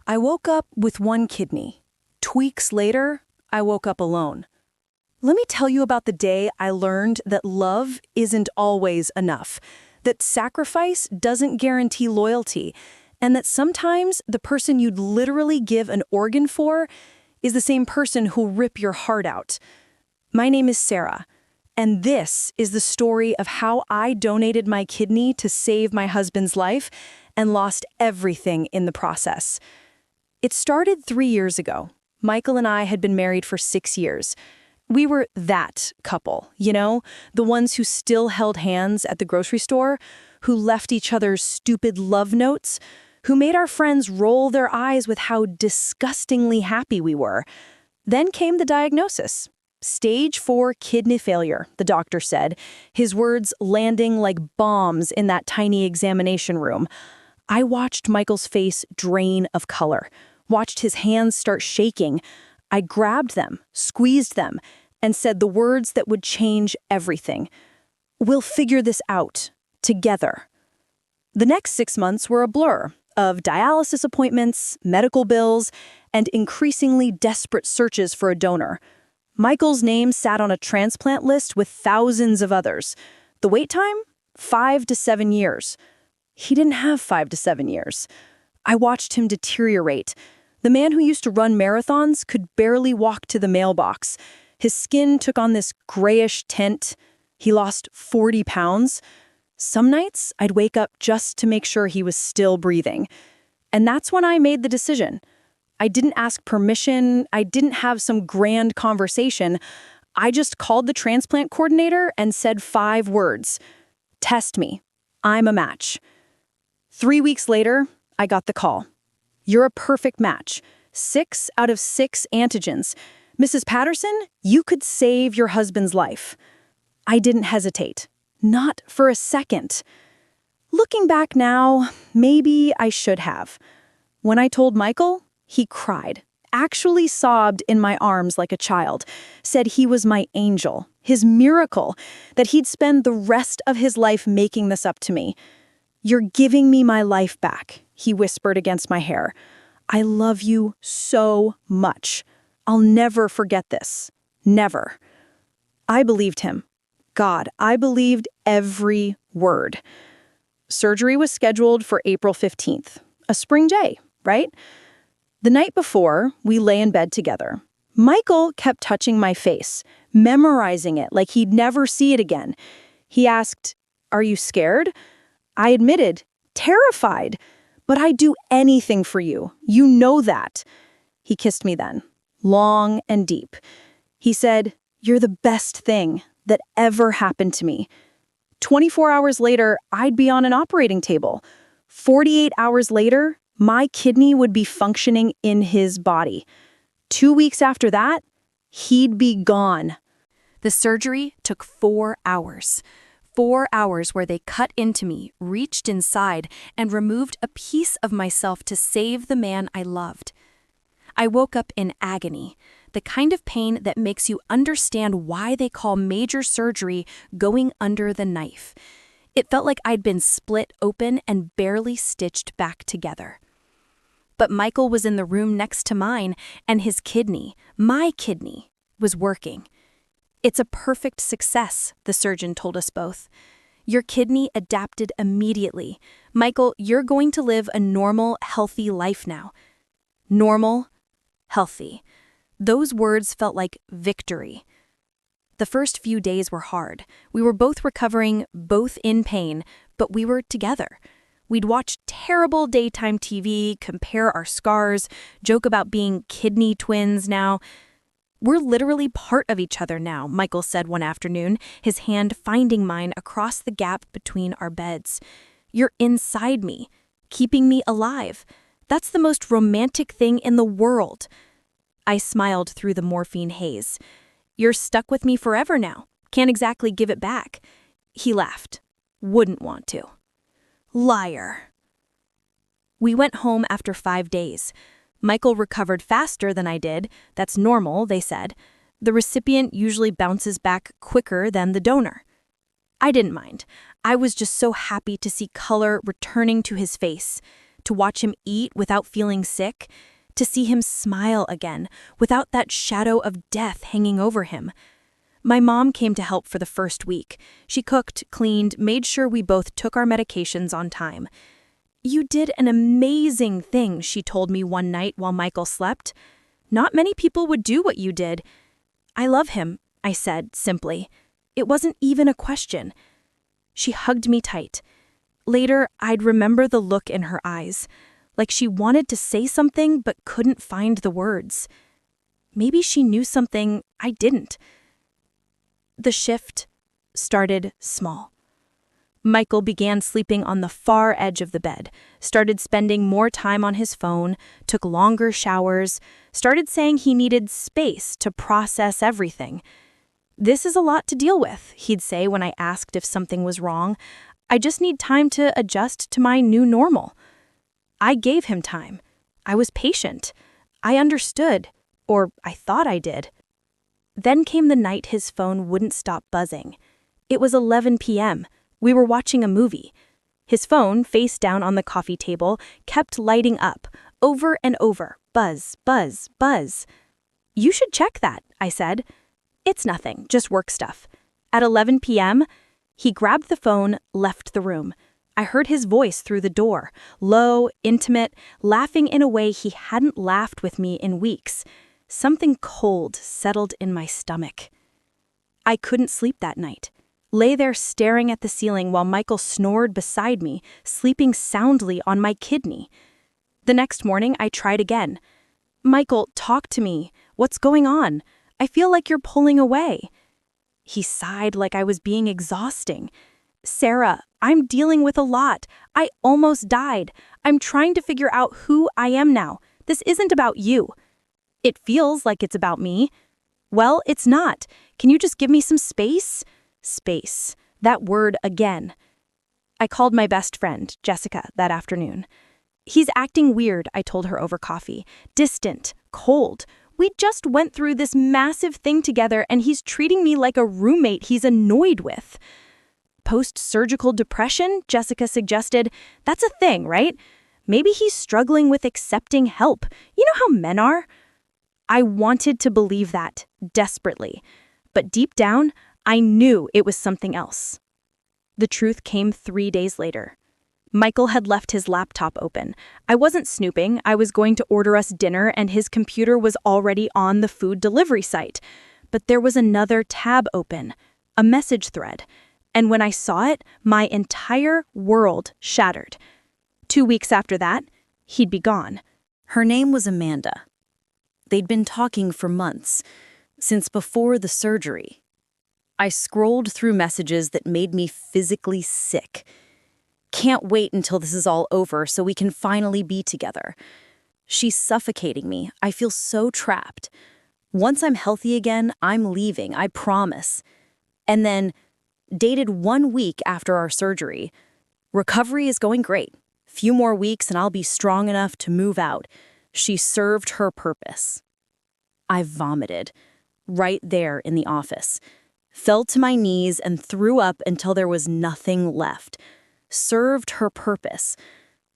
I woke up with one kidney. Tweaks later, I woke up alone. Let me tell you about the day I learned that love isn't always enough, that sacrifice doesn't guarantee loyalty, and that sometimes the person you'd literally give an organ for is the same person who'll rip your heart out. My name is Sarah, and this is the story of how I donated my kidney to save my husband's life and lost everything in the process. It started 3 years ago. Michael and I had been married for 6 years. We were that couple, the ones who still held hands at the grocery store, who left each other's stupid love notes, who made our friends roll their eyes with how disgustingly happy we were. Then came the diagnosis. Stage 4 kidney failure, the doctor said, his words landing like bombs in that tiny examination room. I watched Michael's face drain of color, watched his hands start shaking. I grabbed them, squeezed them, and said the words that would change everything. We'll figure this out, together. The next 6 months were a blur of dialysis appointments, medical bills, and increasingly desperate searches for a donor. Michael's name sat on a transplant list with thousands of others. The wait time? 5 to 7 years. He didn't have 5 to 7 years. I watched him deteriorate. The man who used to run marathons could barely walk to the mailbox. His skin took on this grayish tint. He lost 40 pounds. Some nights, I'd wake up just to make sure he was still breathing. And that's when I made the decision. I didn't ask permission. I didn't have some grand conversation. I just called the transplant coordinator and said 5 words. Test me. I'm a match. 3 weeks later, I got the call. You're a perfect match. 6 out of 6 antigens. Mrs. Patterson, you could save your husband's life. I didn't hesitate. Not for a second. Looking back now, maybe I should have. When I told Michael, he cried, actually sobbed in my arms like a child, said he was my angel, his miracle, that he'd spend the rest of his life making this up to me. You're giving me my life back, he whispered against my hair. I love you so much. I'll never forget this. Never. I believed him. God, I believed every word. Surgery was scheduled for April 15th, a spring day, right? The night before, we lay in bed together. Michael kept touching my face, memorizing it like he'd never see it again. He asked, "Are you scared?" I admitted, terrified. "But I'd do anything for you. You know that." He kissed me then, long and deep. He said, "You're the best thing that ever happened to me." 24 hours later, I'd be on an operating table. 48 hours later, my kidney would be functioning in his body. 2 weeks after that, he'd be gone. The surgery took 4 hours. 4 hours where they cut into me, reached inside, and removed a piece of myself to save the man I loved. I woke up in agony, the kind of pain that makes you understand why they call major surgery going under the knife. It felt like I'd been split open and barely stitched back together. But Michael was in the room next to mine, and his kidney, my kidney, was working. "It's a perfect success," the surgeon told us both. "Your kidney adapted immediately. Michael, you're going to live a normal, healthy life now." Normal, healthy. Those words felt like victory. The first few days were hard. We were both recovering, both in pain, but we were together. We'd watch terrible daytime TV, compare our scars, joke about being kidney twins now. "We're literally part of each other now," Michael said one afternoon, his hand finding mine across the gap between our beds. "You're inside me, keeping me alive. That's the most romantic thing in the world." I smiled through the morphine haze. "You're stuck with me forever now. Can't exactly give it back." He laughed. "Wouldn't want to." Liar. We went home after 5 days. Michael recovered faster than I did. That's normal, they said. The recipient usually bounces back quicker than the donor. I didn't mind. I was just so happy to see color returning to his face. to watch him eat without feeling sick, to see him smile again without that shadow of death hanging over him. My mom came to help for the first week. She cooked, cleaned, made sure we both took our medications on time. "You did an amazing thing," she told me one night while Michael slept. "Not many people would do what you did." "I love him," I said simply. It wasn't even a question. She hugged me tight. Later, I'd remember the look in her eyes, like she wanted to say something but couldn't find the words. Maybe she knew something I didn't. The shift started small. Michael began sleeping on the far edge of the bed, started spending more time on his phone, took longer showers, started saying he needed space to process everything. "This is a lot to deal with," he'd say when I asked if something was wrong. "I just need time to adjust to my new normal." I gave him time. I was patient. I understood, or I thought I did. Then came the night his phone wouldn't stop buzzing. It was 11 p.m. We were watching a movie. His phone, face down on the coffee table, kept lighting up, over and over. Buzz, buzz, buzz. "You should check that," I said. "It's nothing, just work stuff." At 11 p.m., he grabbed the phone, left the room. I heard his voice through the door, low, intimate, laughing in a way he hadn't laughed with me in weeks. Something cold settled in my stomach. I couldn't sleep that night. Lay there staring at the ceiling while Michael snored beside me, sleeping soundly on my kidney. The next morning, I tried again. "Michael, talk to me. What's going on? I feel like you're pulling away." He sighed like I was being exhausting. "Sarah, I'm dealing with a lot. I almost died. I'm trying to figure out who I am now. This isn't about you." "It feels like it's about me." "Well, it's not. Can you just give me some space?" Space. That word again. I called my best friend, Jessica, that afternoon. "He's acting weird," I told her over coffee. "Distant, cold. We just went through this massive thing together and he's treating me like a roommate he's annoyed with." "Post-surgical depression," Jessica suggested. "That's a thing, right? Maybe he's struggling with accepting help. You know how men are?" I wanted to believe that, desperately. But deep down, I knew it was something else. The truth came 3 days later. Michael had left his laptop open. I wasn't snooping. I was going to order us dinner and his computer was already on the food delivery site. But there was another tab open, a message thread. And when I saw it, my entire world shattered. 2 weeks after that, he'd be gone. Her name was Amanda. They'd been talking for months, since before the surgery. I scrolled through messages that made me physically sick. "Can't wait until this is all over so we can finally be together. She's suffocating me. I feel so trapped. Once I'm healthy again, I'm leaving, I promise." And then, dated 1 week after our surgery. "Recovery is going great. Few more weeks and I'll be strong enough to move out. She served her purpose." I vomited, right there in the office. Fell to my knees and threw up until there was nothing left. Served her purpose.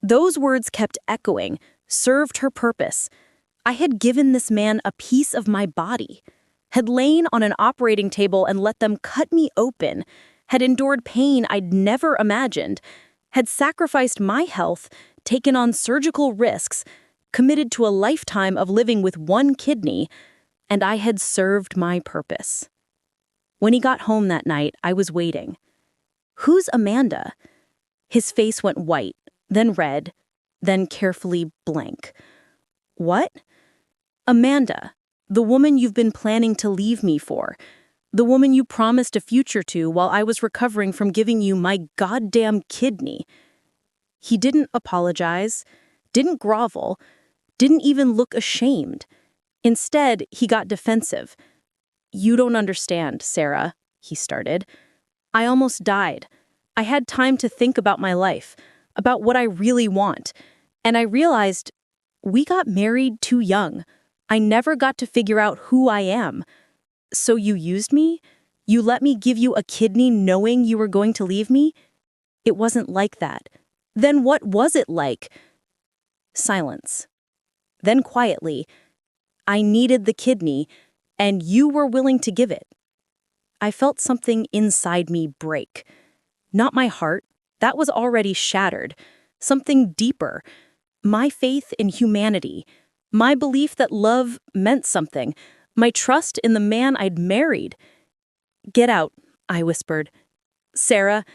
Those words kept echoing. Served her purpose. I had given this man a piece of my body. Had lain on an operating table and let them cut me open. Had endured pain I'd never imagined. Had sacrificed my health, taken on surgical risks, committed to a lifetime of living with 1 kidney, and I had served my purpose. When he got home that night, I was waiting. "Who's Amanda?" His face went white, then red, then carefully blank. "What?" "Amanda, the woman you've been planning to leave me for. The woman you promised a future to while I was recovering from giving you my goddamn kidney." He didn't apologize, didn't grovel, didn't even look ashamed. Instead, he got defensive. "You don't understand, Sarah," he started. "I almost died. I had time to think about my life, about what I really want. And I realized we got married too young. I never got to figure out who I am. So you used me? You let me give you a kidney knowing you were going to leave me? It wasn't like that. Then what was it like? Silence. Then quietly, I needed the kidney, and you were willing to give it. I felt something inside me break. Not my heart, that was already shattered. Something deeper. My faith in humanity. My belief that love meant something. My trust in the man I'd married. Get out, I whispered. Sarah,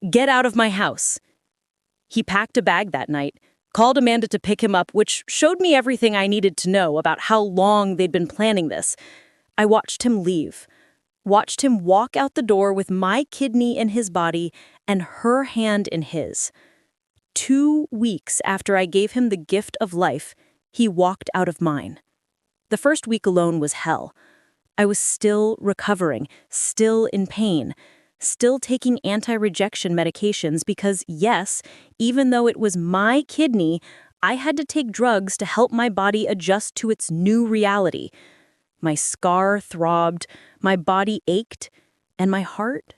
get out of my house. He packed a bag that night, called Amanda to pick him up, which showed me everything I needed to know about how long they'd been planning this. I watched him leave. Watched him walk out the door with my kidney in his body and her hand in his. 2 weeks after I gave him the gift of life, he walked out of mine. The first week alone was hell. I was still recovering, still in pain, still taking anti-rejection medications because, yes, even though it was my kidney, I had to take drugs to help my body adjust to its new reality. My scar throbbed, my body ached, and my heart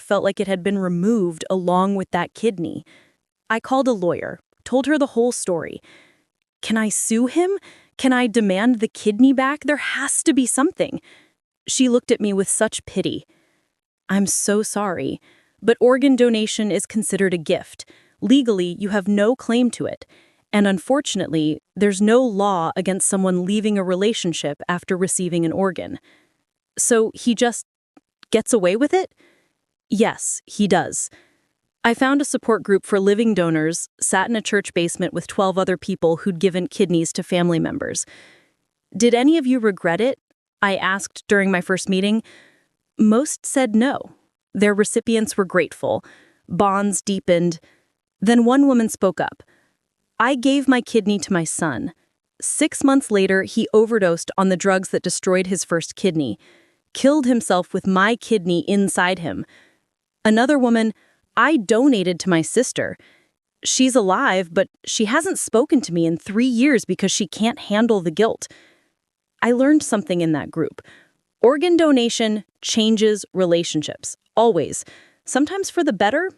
felt like it had been removed along with that kidney. I called a lawyer, told her the whole story. Can I sue him? Can I demand the kidney back? There has to be something. She looked at me with such pity. I'm so sorry, but organ donation is considered a gift. Legally, you have no claim to it. And unfortunately, there's no law against someone leaving a relationship after receiving an organ. So he just gets away with it? Yes, he does. I found a support group for living donors, sat in a church basement with 12 other people who'd given kidneys to family members. Did any of you regret it? I asked during my first meeting. Most said no. Their recipients were grateful. Bonds deepened. Then one woman spoke up. I gave my kidney to my son. 6 months later, he overdosed on the drugs that destroyed his first kidney. Killed himself with my kidney inside him. Another woman, I donated to my sister. She's alive, but she hasn't spoken to me in 3 years because she can't handle the guilt. I learned something in that group. Organ donation changes relationships, always. Sometimes for the better,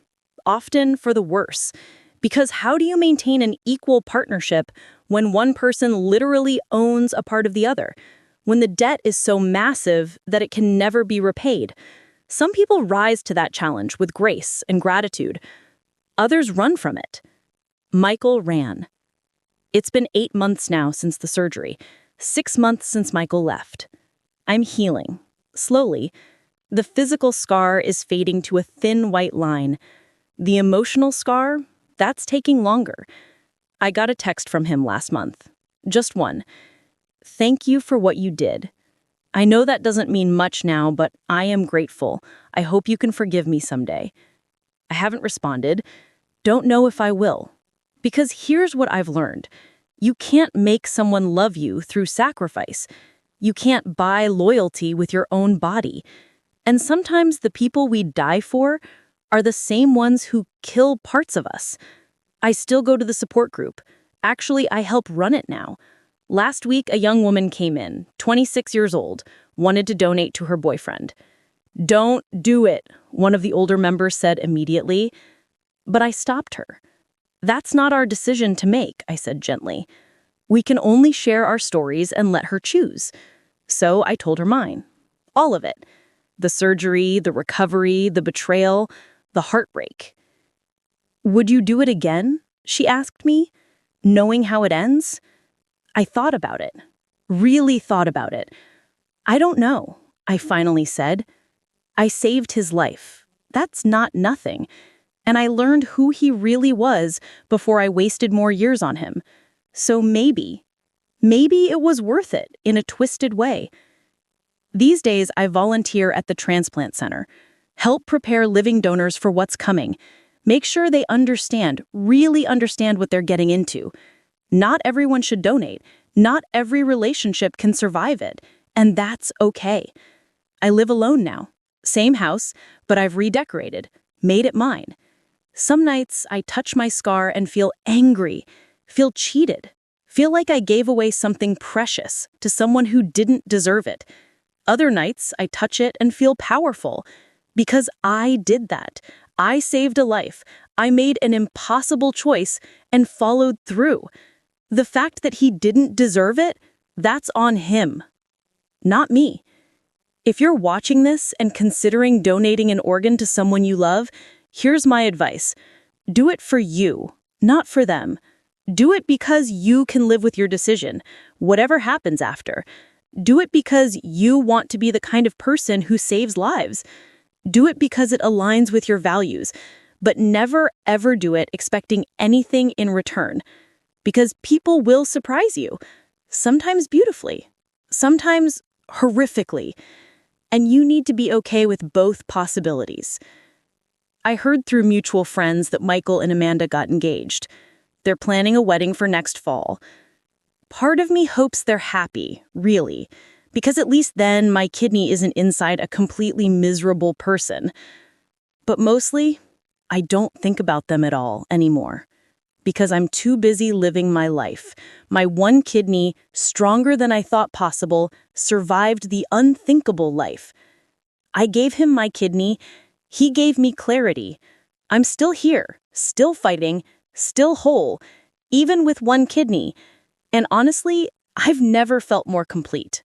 often for the worse. Because how do you maintain an equal partnership when one person literally owns a part of the other? When the debt is so massive that it can never be repaid? Some people rise to that challenge with grace and gratitude. Others run from it. Michael ran. It's been 8 months now since the surgery, 6 months since Michael left. I'm healing, slowly. The physical scar is fading to a thin white line. The emotional scar, that's taking longer. I got a text from him last month. Just one. Thank you for what you did. I know that doesn't mean much now, but I am grateful. I hope you can forgive me someday. I haven't responded. Don't know if I will. Because here's what I've learned. You can't make someone love you through sacrifice. You can't buy loyalty with your own body. And sometimes the people we die for are the same ones who kill parts of us. I still go to the support group. Actually, I help run it now. Last week, a young woman came in, 26 years old, wanted to donate to her boyfriend. Don't do it, one of the older members said immediately. But I stopped her. That's not our decision to make, I said gently. We can only share our stories and let her choose. So I told her mine. All of it. The surgery, the recovery, the betrayal, the heartbreak. Would you do it again? She asked me, knowing how it ends. I thought about it. Really thought about it. I don't know, I finally said. I saved his life. That's not nothing. And I learned who he really was before I wasted more years on him. So maybe it was worth it in a twisted way. These days, I volunteer at the transplant center. Help prepare living donors for what's coming. Make sure they really understand what they're getting into. Not everyone should donate. Not every relationship can survive it. And that's okay. I live alone now. Same house, but I've redecorated, made it mine. Some nights I touch my scar and feel angry, feel cheated, feel like I gave away something precious to someone who didn't deserve it. Other nights I touch it and feel powerful because I did that. I saved a life. I made an impossible choice and followed through. The fact that he didn't deserve it, that's on him, not me. If you're watching this and considering donating an organ to someone you love, here's my advice. Do it for you, not for them. Do it because you can live with your decision, whatever happens after. Do it because you want to be the kind of person who saves lives. Do it because it aligns with your values, but never ever do it expecting anything in return. Because people will surprise you, sometimes beautifully, sometimes horrifically, and you need to be okay with both possibilities. I heard through mutual friends that Michael and Amanda got engaged. They're planning a wedding for next fall. Part of me hopes they're happy, really, because at least then my kidney isn't inside a completely miserable person. But mostly, I don't think about them at all anymore, because I'm too busy living my life. My one kidney, stronger than I thought possible, survived the unthinkable life. I gave him my kidney. He gave me clarity. I'm still here, still fighting, still whole, even with one kidney. And honestly, I've never felt more complete.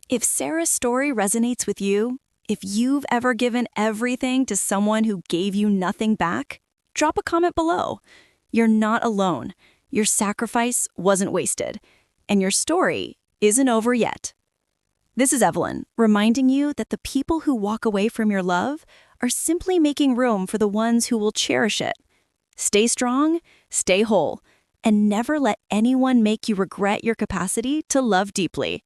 If Sarah's story resonates with you, if you've ever given everything to someone who gave you nothing back, drop a comment below. You're not alone. Your sacrifice wasn't wasted. And your story isn't over yet. This is Evelyn, reminding you that the people who walk away from your love are simply making room for the ones who will cherish it. Stay strong, stay whole, and never let anyone make you regret your capacity to love deeply.